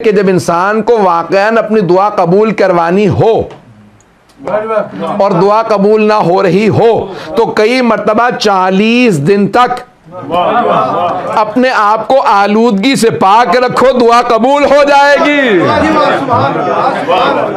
कि जब इंसान को वाकईन अपनी दुआ कबूल करवानी हो और दुआ कबूल ना हो रही हो तो कई मर्तबा 40 दिन तक अपने आप को आलूदगी से पाक रखो, दुआ कबूल हो जाएगी।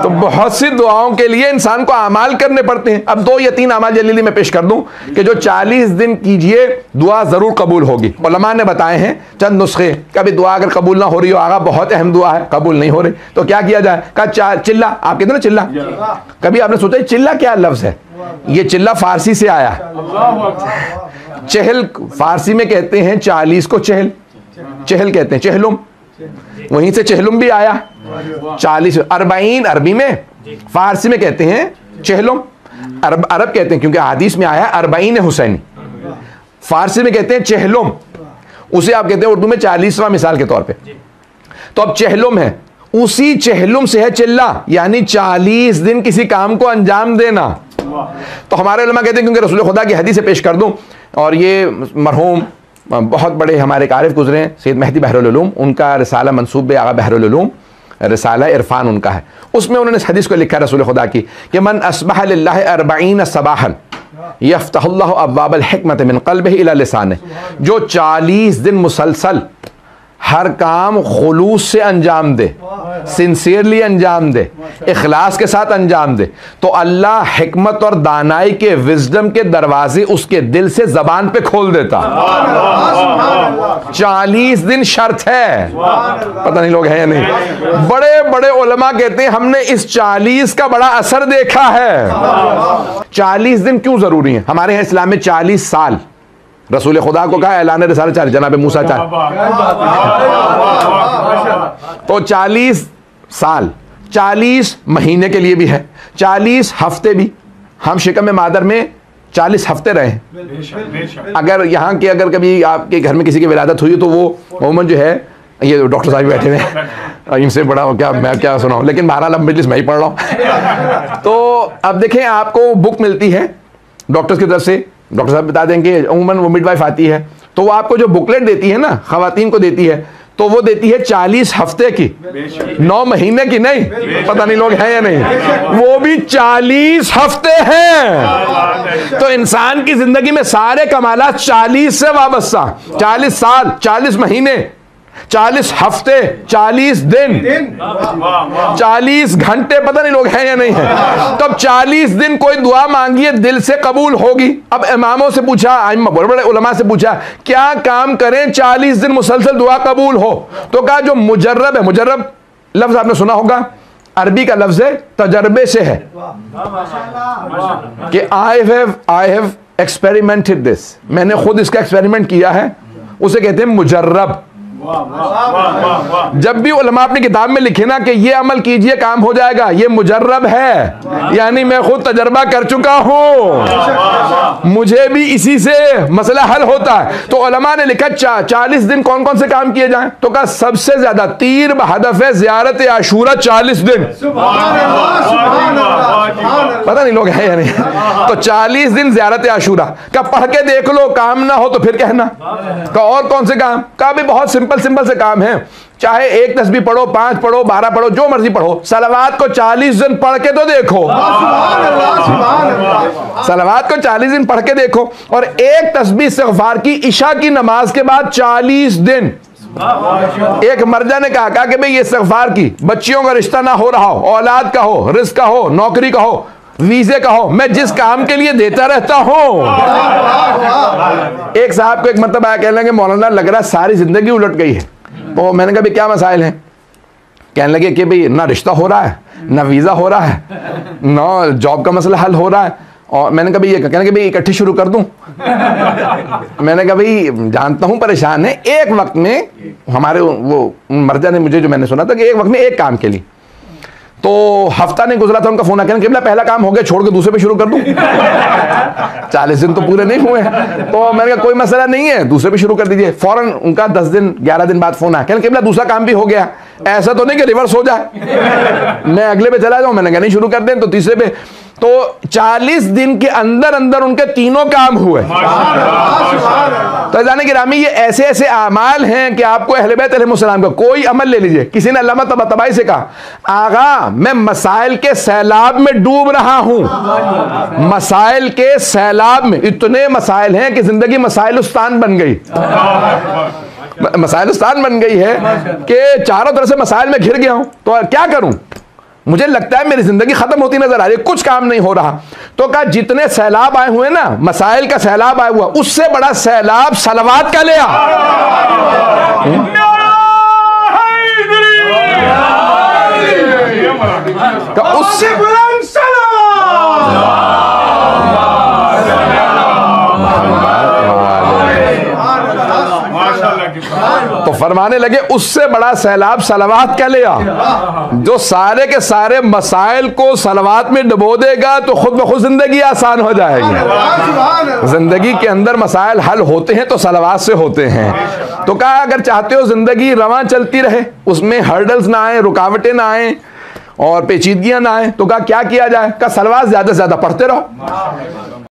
तो बहुत सी दुआओं के लिए इंसान को अमाल करने पड़ते हैं। अब 2 या 3 अमाल जल्दी में पेश कर दूं कि जो 40 दिन कीजिए दुआ जरूर कबूल होगी। उलमा ने बताए हैं चंद नुस्खे। कभी दुआ अगर कबूल ना हो रही हो, आगा बहुत अहम दुआ है, कबूल नहीं हो रही, तो क्या किया जाए? कहा चिल्ला। आप कहते ना चिल्ला, कभी आपने सोचा चिल्ला क्या लफ्ज है? ये चिल्ला फारसी से आया। चहल फारसी में कहते हैं 40 को चहल, चहल कहते हैं चहलुम, वहीं से चहलुम भी आया। 40 40 अरबी में, फारसी में कहते हैं चहलुम, अरब कहते हैं क्योंकि हदीस में आया 40 हुसैनी, फारसी में कहते हैं चहलुम, उसे आप कहते हैं उर्दू में 40वां मिसाल के तौर पे। तो अब चहलुम है, उसी चहलुम से है चिल्ला, यानी 40 दिन किसी काम को अंजाम देना। तो हमारे उलमा कहते हैं, क्योंकि रसूल खुदा की हदीस से पेश कर दूं, और ये मरहूम बहुत बड़े हमारे आरिफ गुजरे हैं सैयद मेहदी बहरुल उलूम, उनका रिसाला मंसूब आगा बहरुल उलूम, रिसाला इरफान उनका है, उसमें उन्होंने इस हदीस को लिखा रसूल खुदा की कि मन अस्बह लिल्लाहि 40 सबाहन यफ्तहुल्लाहु अब्वाबल हिकमत मिन क़ल्बिही इला लिसानिही, जो 40 दिन मुसलसल हर काम खुलूस से अंजाम दे, सिंसियरली अंजाम दे, इखलास के साथ अंजाम दे, तो अल्लाह हिकमत और दानाई के, विजडम के दरवाजे उसके दिल से जबान पे खोल देता। 40 दिन शर्त है, पता नहीं लोग हैं या नहीं। बड़े बड़े उलमा कहते हैं हमने इस 40 का बड़ा असर देखा है। 40 दिन क्यों जरूरी है? हमारे यहाँ इस्लाम में 40 साल रसूल खुदा को कहा ऐलान रिसालत 40, जनाब मूसा 4, तो 40 साल 40 महीने के लिए भी है, 40 हफ्ते भी। हम शिकम मादर में 40 हफ्ते रहे हैं। अगर यहाँ के अगर कभी आपके घर में किसी की विलादत हुई तो वो मोमन जो है, ये डॉक्टर साहब बैठे हुए, इनसे बड़ा क्या मैं क्या सुनाऊं, लेकिन बहरहाल अब मजलिस मैं ही पढ़ रहा हूँ। तो अब देखें, आपको बुक मिलती है डॉक्टर्स की तरफ से, डॉक्टर साहब बता देंगे, उमूमन वो मिडवाइफ आती है तो वो आपको जो बुकलेट देती है ना, खवातीन को देती है, तो वो देती है 40 हफ्ते की, 9 महीने की नहीं, पता नहीं लोग हैं या नहीं, वो भी 40 हफ्ते हैं। तो इंसान की जिंदगी में सारे कमालात 40 से वाबस्ता, 40 साल, 40 महीने, 40 हफ्ते, 40 दिन, 40 घंटे, पता नहीं लोग हैं या नहीं है। तब 40 दिन कोई दुआ मांगिए दिल से कबूल होगी। अब इमामों से पूछा, बड़े बड़े उलमा से पूछा क्या काम करें 40 दिन मुसलसल दुआ कबूल हो? तो कहा जो मुजर्रब है, मुजर्रब लफ्ज आपने सुना होगा, अरबी का लफ्ज है, तजर्बे से है कि आई हैव एक्सपेरिमेंटेड दिस, मैंने खुद इसका एक्सपेरिमेंट किया है, उसे कहते हैं मुजर्रब। जब भी उलमा अपनी किताब में लिखे ना कि ये अमल कीजिए काम हो जाएगा, ये मुजर्रब है, यानी मैं खुद तजर्बा कर चुका हूं, मुझे भी इसी से मसला हल होता है। तो उलमा ने लिखा 40 दिन कौन कौन से काम किए जाएं? तो कहा सबसे ज्यादा तीर बहदफ ज़ियारत आशूरा 40 दिन, पता नहीं लोग हैं या नहीं। तो 40 दिन ज़ियारत आशूरा का पढ़ के देख लो, काम ना हो तो फिर कहना। का और कौन से काम? का भी बहुत सिंपल से काम है, चाहे 1 तस्बीह पढ़ो, 5 पढ़ो, 12 पढ़ो, जो मर्जी पढ़ो, सलावात को 40 दिन पढ़ के तो देखो, सलावात को 40 दिन पढ़ के देखो। और 1 तस्बीह इस्तिग़फ़ार की इशा की नमाज के बाद 40 दिन। एक मर्जा ने कहा कि भाई ये इस्तिग़फ़ार की, बच्चियों का रिश्ता ना हो रहा हो, औलाद का हो, रिज़्क़ का हो, नौकरी का हो, वीजे का हो, मैं जिस काम के लिए देता रहता हूं। एक साहब को एक मतलब आया, कहने लगे मौलाना लग रहा है सारी जिंदगी उलट गई है। तो मैंने कहा भाई क्या मसाइल हैं? कहने लगे कि भाई ना रिश्ता हो रहा है, ना वीजा हो रहा है, ना जॉब का मसला हल हो रहा है। और मैंने कहा भाई ये, कहने लगे भाई इकट्ठी शुरू कर दूं। मैंने कहा भाई जानता हूं परेशान है, एक वक्त में हमारे वो मर्जा ने मुझे, जो मैंने सुना था कि एक वक्त में एक काम के लिए, तो हफ्ता नहीं गुजरा था उनका फोन आकर कि पहला काम हो गया, छोड़ के दूसरे पे शुरू कर दूं। 40 दिन तो पूरे नहीं हुए, तो मैंने कहा कोई मसला नहीं है, दूसरे पे शुरू कर दीजिए। फौरन उनका 10 दिन 11 दिन बाद फोन आया, कहने कि दूसरा काम भी हो गया, ऐसा तो नहीं कि रिवर्स हो जाए, मैं अगले पे चला जाऊं। मैंने कहा नहीं, शुरू कर दें। तो तीसरे पे तो 40 दिन के अंदर अंदर उनके तीनों काम हुए। तो जाने गिरामी, ये ऐसे ऐसे अमाल हैं कि आपको अहले बैत अलैहिस्सलाम का कोई अमल ले लीजिए। किसी ने अल्लामा तबातबाई से कहा, आगा मैं मसाइल के सैलाब में डूब रहा हूं, मसाइल के सैलाब में। इतने मसाइल हैं कि जिंदगी मसाइलुस्तान बन गई, मसाइलुस्तान बन गई है कि चारों तरफ से मसाइल में घिर गया हूं, तो क्या करूं? मुझे लगता है मेरी जिंदगी खत्म होती नजर आ रही है, कुछ काम नहीं हो रहा। तो कहा जितने सैलाब आए हुए ना, मसाइल का सैलाब आया हुआ, उससे बड़ा सैलाब सलवात का ले आ। उससे तो फरमाने लगे उससे बड़ा सैलाब सलवात का ले आ, जो सारे के सारे मसाइल को सलवात में डुबो देगा तो खुद ब खुद जिंदगी आसान हो जाएगी। जिंदगी के अंदर मसाइल हल होते हैं तो सलवात से होते हैं। तो कहा अगर चाहते हो जिंदगी रवां चलती रहे, उसमें हर्डल्स ना आए, रुकावटें ना आए और पेचीदगियां ना आए, तो कहा क्या किया जाए? कहा सलवात ज्यादा से ज्यादा पढ़ते रहो।